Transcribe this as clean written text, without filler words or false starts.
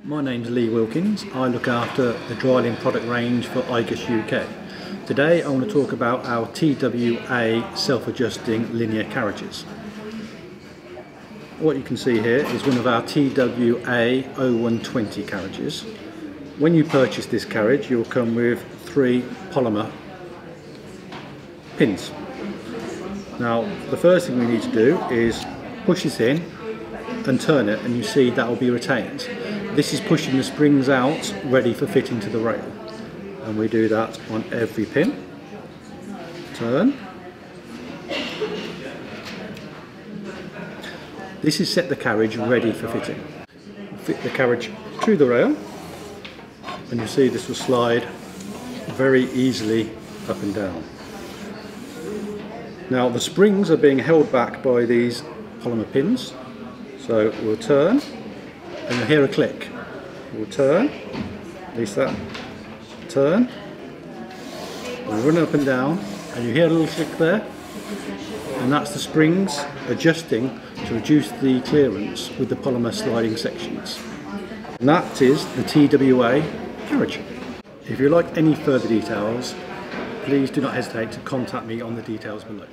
My name's Lee Wilkins. I look after the drylin product range for igus UK. Today I want to talk about our TWA self-adjusting linear carriages. What you can see here is one of our TWA 0120 carriages. When you purchase this carriage, you'll come with 3 polymer pins. Now the first thing we need to do is push this in and turn it, and you see that will be retained. This is pushing the springs out ready for fitting to the rail, and we do that on every pin. Turn. This is set the carriage ready for fitting. Fit the carriage to the rail, and you see this will slide very easily up and down. Now the springs are being held back by these polymer pins, so we'll turn and you'll hear a click. We'll turn, release that, turn, we'll run up and down and you hear a little click there, and that's the springs adjusting to reduce the clearance with the polymer sliding sections. And that is the TWA carriage. If you'd like any further details, please do not hesitate to contact me on the details below.